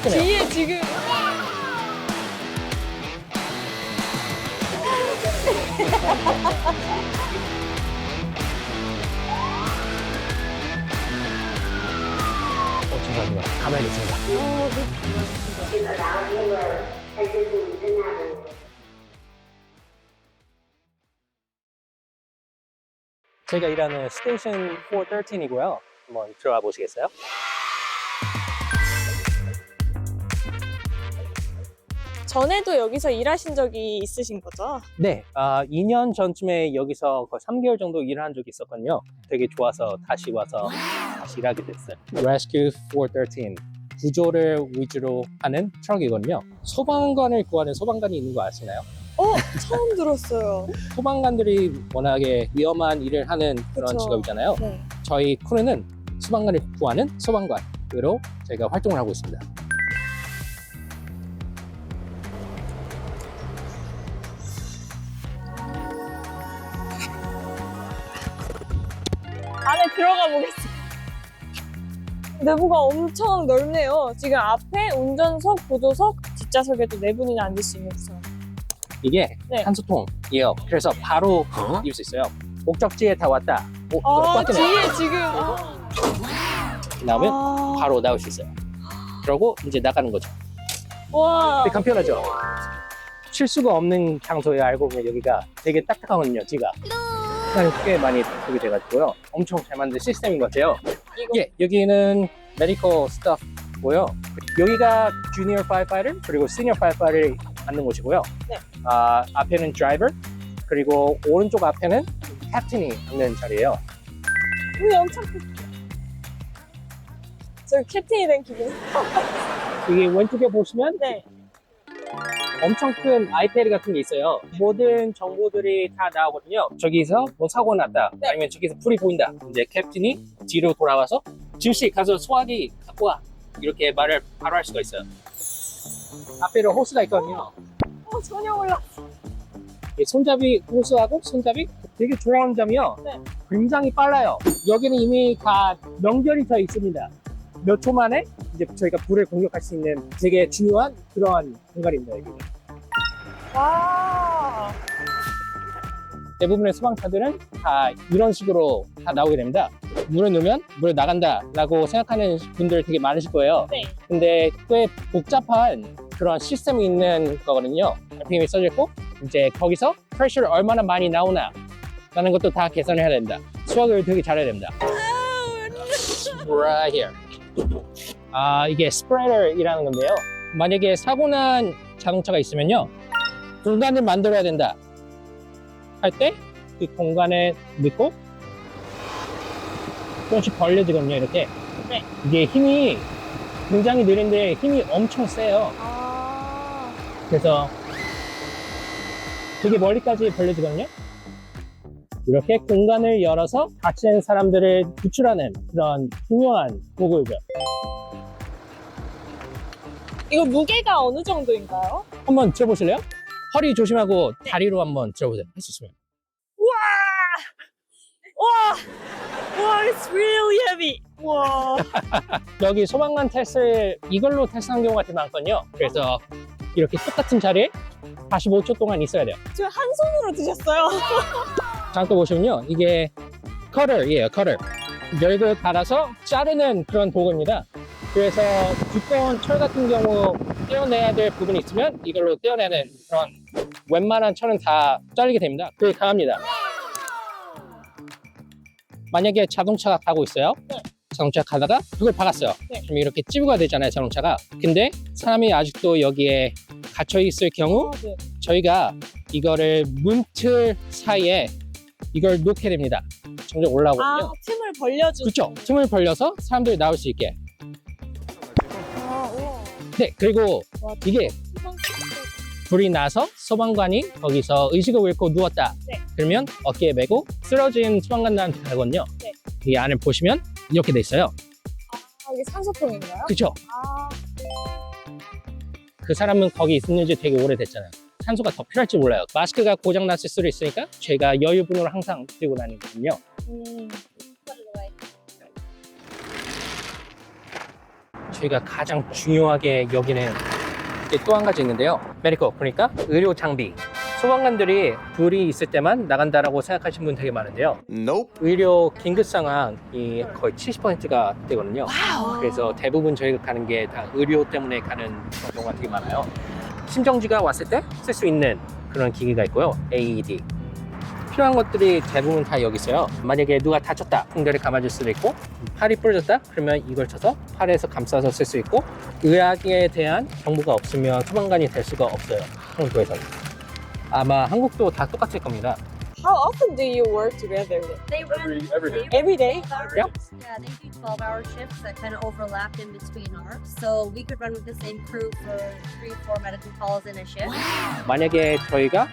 뒤에 지금 죄송합니다. 가만히 있습니다. 제가 일하는 스테이션 413이고요. 한번 들어가 보시겠어요? 전에도 여기서 일하신 적이 있으신 거죠? 네, 2년 전쯤에 여기서 거의 3개월 정도 일한 적이 있었거든요. 되게 좋아서 다시 와서 다시 일하게 됐어요. Rescue 413, 구조를 위주로 하는 트럭이거든요. 소방관을 구하는 소방관이 있는 거 아시나요? 처음 들었어요. 소방관들이 워낙에 위험한 일을 하는 그런 그쵸. 직업이잖아요. 네. 저희 크루는 소방관을 구하는 소방관으로 저희가 활동을 하고 있습니다. 안에 들어가 보겠습니다. 내부가 엄청 넓네요. 지금 앞에 운전석, 보조석, 뒷좌석에도 네 분이나 앉을 수 있는 구성. 이게 네. 산소통이에요. 그래서 바로 입을 수 있어요. 목적지에 다 왔다. 뒤에 지금 나오면 바로 나올 수 있어요. 그러고 이제 나가는 거죠. 와. 되게 간편하죠. 실수가 없는 장소에 알고 보면 여기가 되게 딱딱하거든요. 지가 시간이 꽤 많이 바꾸게 돼가지고요. 엄청 잘 만든 시스템인 것 같아요. 예, 여기는 메디컬 스타프고요. 여기가 주니어 파이어파이터 그리고 시니어 파이어파이터를 받는 곳이고요. 네. 앞에는 드라이버 그리고 오른쪽 앞에는 캡틴이 앉는 자리예요. 우리 엄청 크. 저 캡틴이 된 기분. 여기 왼쪽에 보시면 네. 엄청 큰 아이패드 같은 게 있어요. 모든 정보들이 다 나오거든요. 저기서 뭐 사고 났다. 네. 아니면 저기서 불이 보인다. 이제 캡틴이 뒤로 돌아와서 즉시 가서 소화기 갖고 와. 이렇게 말을 바로 할 수가 있어요. 앞에는 호스가 있거든요. 전혀 몰라. 이 손잡이 호스하고 손잡이 되게 좋아하는 점이요. 네. 굉장히 빨라요. 여기는 이미 다 연결이 돼 있습니다. 몇 초 만에 이제 저희가 불을 공격할 수 있는 되게 중요한 그러한 공간입니다. 여기는. 와. 대부분의 소방차들은 다 이런 식으로 다 나오게 됩니다. 물을 넣으면 물에 나간다 라고 생각하는 분들 되게 많으실 거예요. 네. 근데 꽤 복잡한 그런 시스템이 있는 거거든요. RPM이 써져 있고 이제 거기서 프레셔를 얼마나 많이 나오나 라는 것도 다 계산을 해야 됩니다. 수학을 되게 잘해야 됩니다. Right here. 이게 스프레더이라는 건데요. 만약에 사고 난 자동차가 있으면요. 공간을 만들어야 된다 할 때 그 공간에 넣고 조금씩 벌려지거든요. 이렇게. 네. 이게 힘이 굉장히 느린데 힘이 엄청 세요. 그래서 되게 멀리까지 벌려지거든요. 이렇게 공간을 열어서 다치는 사람들을 구출하는 그런 중요한 도구이죠. 이거 무게가 어느 정도인가요? 한번 들어보실래요? 허리 조심하고 다리로 한번 들어보세요. 할 수 있으면. 와. 와, it's really heavy. 와. 여기 소방관 테스트를 이걸로 테스트하는 경우가 되게 많거든요. 그래서 이렇게 똑같은 자리에 45초 동안 있어야 돼요. 지금 한 손으로 드셨어요. 잠깐 보시면요. 이게 커터예요. 커터. 열을 달아서 자르는 그런 도구입니다. 그래서 두꺼운 철 같은 경우 떼어내야 될 부분이 있으면 이걸로 떼어내는 그런 웬만한 철은 다 잘리게 됩니다. 되게 강합니다. 만약에 자동차가 가고 있어요. 네. 자동차 가다가 그걸 박았어요. 네. 그럼 이렇게 찌부가 되잖아요, 자동차가. 근데 사람이 아직도 여기에 갇혀 있을 경우 네. 저희가 이거를 문틀 사이에 이걸 놓게 됩니다. 점점 올라오거든요. 틈을 벌려주는. 그렇죠. 틈을 벌려서 사람들이 나올 수 있게. 우와. 네, 그리고 와, 이게 불이 나서 소방관이 거기서 의식을 잃고 누웠다. 네. 그러면 어깨에 메고 쓰러진 소방관들한테 가거든요. 네. 이 안을 보시면 이렇게 돼 있어요. 이게 산소통인가요? 그렇죠. 아, 그 사람은 거기 있는지 되게 오래됐잖아요. 산소가 더 필요할지 몰라요. 마스크가 고장 났을 수도 있으니까 제가 여유분으로 항상 들고 다니거든요. 저희가 가장 중요하게 여기는 또 한 가지 있는데요. 메디컬, 그러니까 의료 장비. 소방관들이 불이 있을 때만 나간다라고 생각하시는 분 되게 많은데요. Nope. 의료 긴급 상황이 거의 70%가 되거든요. 그래서 대부분 저희가 가는 게 다 의료 때문에 가는 경우가 되게 많아요. 심정지가 왔을 때 쓸 수 있는 그런 기기가 있고요. AED. 필요한 것들이 대부분 다 여기 있어요. 만약에 누가 다쳤다, 붕대를 감아줄 수도 있고, 팔이 부러졌다, 그러면 이걸 쳐서 팔에서 감싸서 쓸 수 있고, 의학에 대한 정보가 없으면 소방관이 될 수가 없어요. 한국에서는. 아마 한국도 다 똑같을 겁니다. How often do you work together? They run every day. Every day? 12 hours. Yep. Yeah, they do 12-hour shifts that kind of overlap in between ours. So we could run with the same crew for 3-4 medical calls in a shift. 만약에 저희가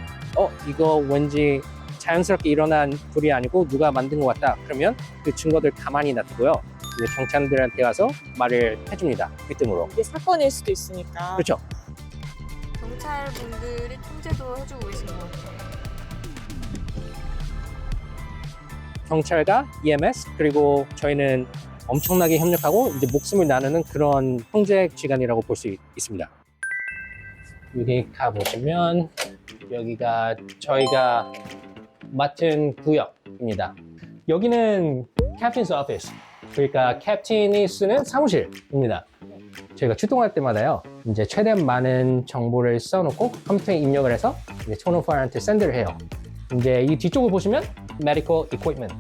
이거 왠지 자연스럽게 일어난 불이 아니고 누가 만든 것 같다, 그러면 그 증거들 가만히 놔두고요. 이제 경찰들한테 가서 말을 해줍니다. 귀등으로. 이게 사건일 수도 있으니까. 그렇죠. 경찰분들이 통제도 해주고 계신 것 같아요. 경찰과 EMS, 그리고 저희는 엄청나게 협력하고 이제 목숨을 나누는 그런 통제 기관이라고 볼 수 있습니다. 여기 가보시면 여기가 저희가 맡은 구역입니다. 여기는 캡틴스 오피스, 그러니까 캡틴이 쓰는 사무실입니다. 저희가 출동할 때마다요, 이제 최대한 많은 정보를 써놓고 컴퓨터에 입력을 해서 이제 토너파이어한테 샌드를 해요. 이제 이 뒤쪽을 보시면 medical equipment,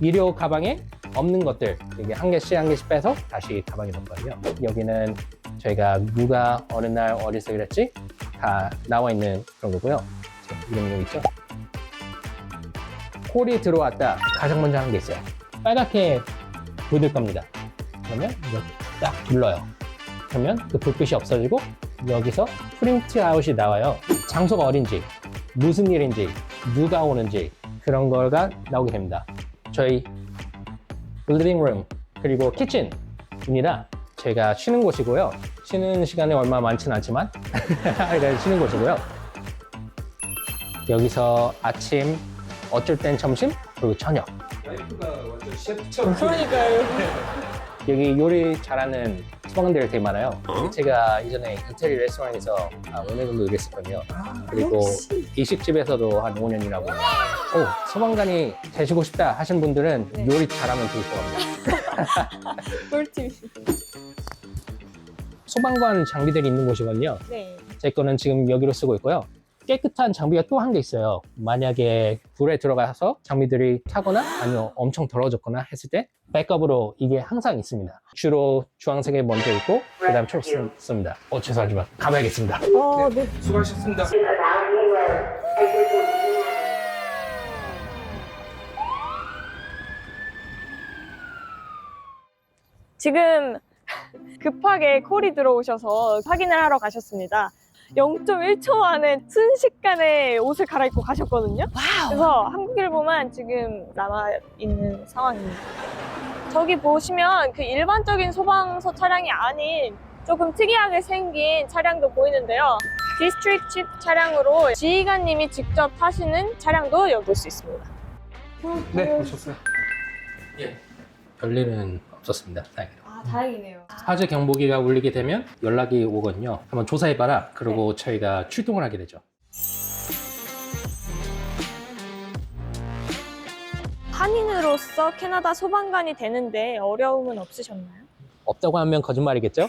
의료 가방에 없는 것들 이게 한 개씩 빼서 다시 가방에 넣거든요. 여기는 저희가 누가 어느 날 어디서 일했지 다 나와 있는 그런 거고요. 이름 여기 있죠. 콜이 들어왔다. 가장 먼저 하는 게 있어요. 빨갛게 묻을 겁니다. 그러면 이거 딱 눌러요. 그러면 그 불빛이 없어지고 여기서 프린트 아웃이 나와요. 장소가 어딘지, 무슨 일인지, 누가 오는지 그런 거가 나오게 됩니다. 저희 리빙 룸 그리고 키친입니다. 제가 쉬는 곳이고요. 쉬는 시간이 얼마 많지는 않지만 쉬는 곳이고요. 여기서 아침, 어쩔 땐 점심, 그리고 저녁. 와이프가 완전 셰프처럼. 그러니까요. 여기 요리 잘하는 소방관들이 되게 많아요. 제가 이전에 이태리 레스토랑에서 5년 정도 일했었거든요. 그리고 일식집에서도 한 5년 일하고. 소방관이 되시고 싶다 하시는 분들은 네. 요리 잘하면 되게 좋아합니다. 꿀팁. 소방관 장비들이 있는 곳이거든요. 네. 제 거는 지금 여기로 쓰고 있고요. 깨끗한 장비가 또 한 개 있어요. 만약에 불에 들어가서 장비들이 타거나 아니면 엄청 더러워졌거나 했을 때 백업으로 이게 항상 있습니다. 주로 주황색에 먼저 있고 그 다음 초록색입니다. 죄송하지만 가봐야겠습니다. 네. 수고하셨습니다. 지금 급하게 콜이 들어오셔서 확인을 하러 가셨습니다. 0.1초 안에 순식간에 옷을 갈아입고 가셨거든요. 그래서 한국일보만 지금 남아있는 상황입니다. 저기 보시면 그 일반적인 소방서 차량이 아닌 조금 특이하게 생긴 차량도 보이는데요. 디스트릭 칩 차량으로 지휘관님이 직접 타시는 차량도 여기 볼 수 있습니다. 네, 오셨어요. 별일은 없었습니다. 다행히도. 다행이네요. 화재 경보기가 울리게 되면 연락이 오거든요. 한번 조사해봐라. 그리고 저희가 출동을 하게 되죠. 한인으로서 캐나다 소방관이 되는데 어려움은 없으셨나요? 없다고 하면 거짓말이겠죠?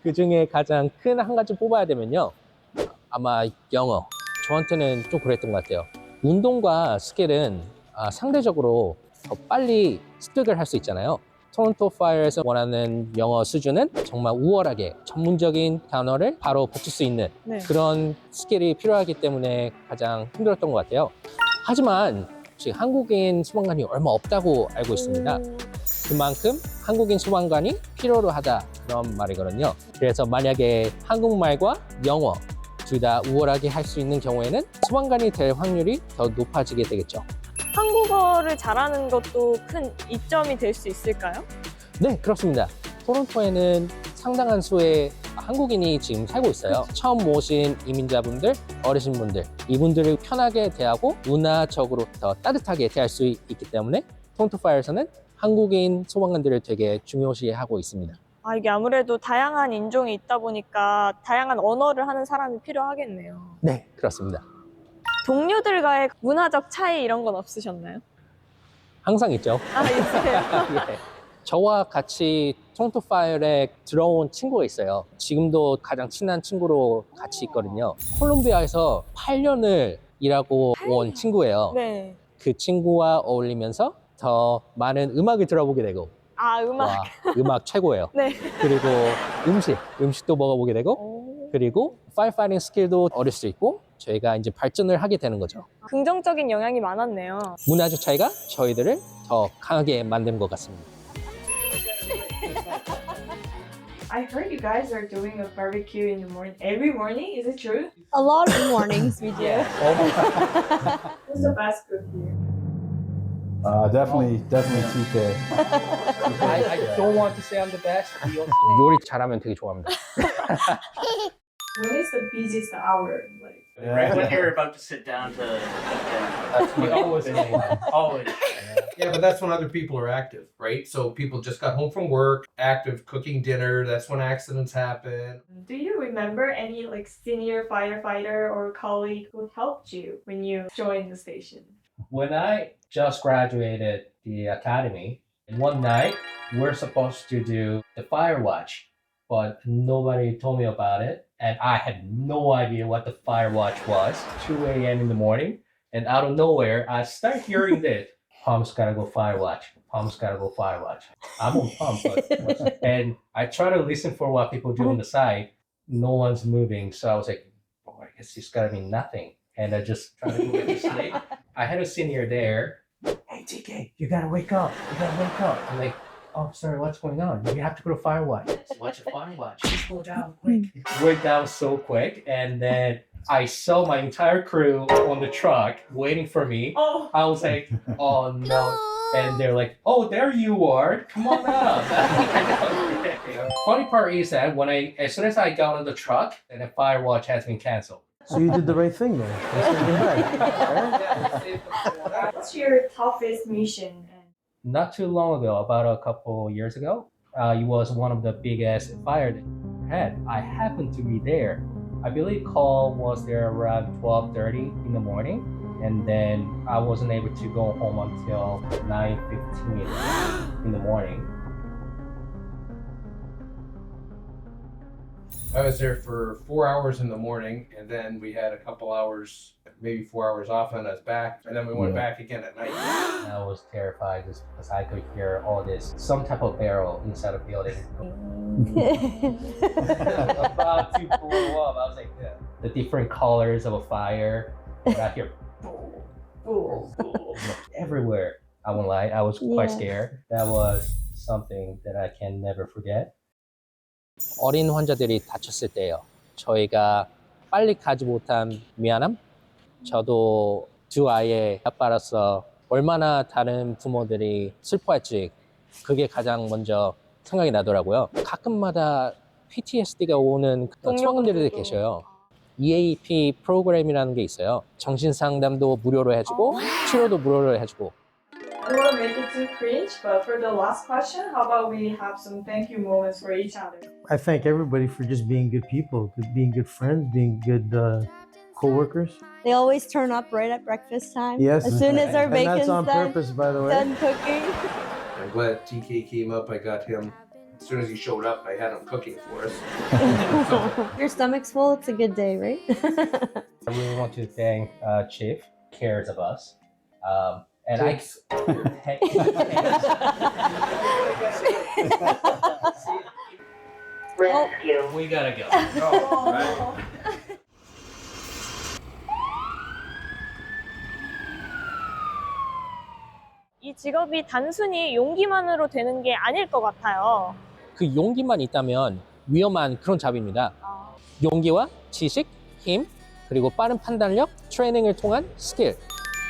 그 중에 가장 큰 한 가지 뽑아야 되면요. 아마 영어. 저한테는 좀 그랬던 것 같아요. 운동과 스킬은 상대적으로 더 빨리 습득을 할 수 있잖아요. 토론토 파이어에서 원하는 영어 수준은 정말 우월하게 전문적인 단어를 바로 붙일 수 있는 네. 그런 스킬이 필요하기 때문에 가장 힘들었던 것 같아요. 하지만 지금 한국인 소방관이 얼마 없다고 알고 있습니다. 그만큼 한국인 소방관이 필요로 하다 그런 말이거든요. 그래서 만약에 한국말과 영어 둘 다 우월하게 할 수 있는 경우에는 소방관이 될 확률이 더 높아지게 되겠죠. 한국어를 잘하는 것도 큰 이점이 될 수 있을까요? 네, 그렇습니다. 토론토에는 상당한 수의 한국인이 지금 살고 있어요. 처음 오신 이민자분들, 어르신분들, 이분들을 편하게 대하고 문화적으로 더 따뜻하게 대할 수 있기 때문에 토론토 파이어에서는 한국인 소방관들을 되게 중요시하고 있습니다. 아, 이게 아무래도 다양한 인종이 있다 보니까 다양한 언어를 하는 사람이 필요하겠네요. 네, 그렇습니다. 동료들과의 문화적 차이 이런 건 없으셨나요? 항상 있죠. 아, 있어요. 예. 저와 같이 톰투 파이어에 들어온 친구가 있어요. 지금도 가장 친한 친구로 같이 있거든요. 콜롬비아에서 8년을 일하고 온 친구예요. 네. 그 친구와 어울리면서 더 많은 음악을 들어보게 되고, 아, 음악. 와, 음악 최고예요. 네. 그리고 음식도 먹어보게 되고, 오. 그리고 파이어파이팅 스킬도 얻을 수 있고, 저희가 이제 발전을 하게 되는 거죠. 긍정적인 영향이 많았네요. 문화적 차이가 저희들을 더 강하게 만드는 것 같습니다. I heard you guys are doing a barbecue in the morning. Every morning? Is it true? A lot of mornings we do. Who's the best cook here? Definitely TK. I don't want to say I'm the best. 요리 잘하면 되게 좋아합니다. When is the busiest hour? Like, Right when you're about to sit down to eat We always dinner. Always. Yeah, but that's when other people are active, right? So people just got home from work, active cooking dinner. That's when accidents happen. do you remember any like senior firefighter or colleague who helped you when you joined the station? When I just graduated the academy, one night we're supposed to do the fire watch, but nobody told me about it, and I had no idea what the fire watch was. 2 a.m. in the morning, and out of nowhere, I start hearing this. Pump's gotta go fire watch. Pump's gotta go fire watch. I'm on pump, and I try to listen for what people do on the side. No one's moving, so I was like, oh, I guess it's gotta be nothing. And I just try to go back to sleep. I had a senior there. Hey, TK, you gotta wake up. You gotta wake up. I'm like, oh, sorry, what's going on? We have to go to fire watch. What's a fire watch? Just go down quick. Went down so quick, and then I saw my entire crew on the truck waiting for me. Oh, I was like, oh no. And they're like, oh, there you are. Come on up. Funny part is that as soon as I got on the truck, then the fire watch has been canceled. So you did the right thing there. what's your toughest mission? Not too long ago, about a couple years ago, it was one of the biggest fire that we had. I happened to be there. I believe call was there around 12:30 in the morning, and then I wasn't able to go home until 9:15 in the morning. I was there for 4 hours in the morning, and then we had a couple hours, maybe 4 hours off, and us back, and then we went back again at night. I was terrified just because I could hear all this, some type of barrel inside a building. About to blow up. I was like, the different colors of a fire. And I hear boom, boom, boom, everywhere. I won't lie, I was quite scared. That was something that I can never forget. 어린 환자들이 다쳤을 때요. 저희가 빨리 가지 못한 미안함? 저도 두 아이의 아빠로서 얼마나 다른 부모들이 슬퍼할지 그게 가장 먼저 생각이 나더라고요. 가끔마다 PTSD가 오는 청원들이 계셔요. EAP 프로그램이라는 게 있어요. 정신상담도 무료로 해주고 치료도 무료로 해주고. I don't want to make it too cringe, but for the last question, how about we have some thank you moments for each other? I thank everybody for just being good people, being good friends, being good co-workers. They always turn up right at breakfast time. Yes. As soon as our And that's bacon's on done, purpose, by the way. done cooking. I'm glad TK came up. I got him. As soon as he showed up, I had him cooking for us. Your stomach's full, it's a good day, right? I really want to thank Chief, cares of us. And Thanks. We gotta go. 이 직업이 단순히 용기만으로 되는 게 아닐 것 같아요. 그 용기만 있다면 위험한 그런 잡입니다. 용기와 지식, 힘, 그리고 빠른 판단력, 트레이닝을 통한 스킬.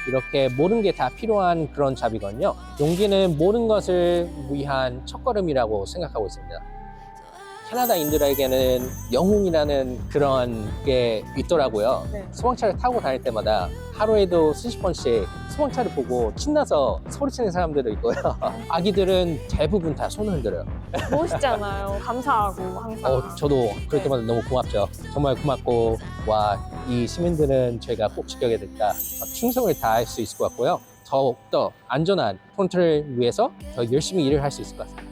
이렇게 모든 게 다 필요한 그런 잡이거든요. 용기는 모든 것을 위한 첫걸음이라고 생각하고 있습니다. 캐나다인들에게는 영웅이라는 그런 게 있더라고요. 네. 소방차를 타고 다닐 때마다 하루에도 수십 번씩 소방차를 보고 신나서 소리치는 사람들도 있고요. 아기들은 대부분 다 손을 흔들어요. 멋있잖아요. 감사하고 항상. 저도 그럴 때마다 너무 고맙죠. 정말 고맙고, 와, 이 시민들은 저희가 꼭 지켜야겠다. 충성을 다할 수 있을 것 같고요. 더욱더 안전한 토론토를 위해서 더 열심히 일을 할 수 있을 것 같습니다.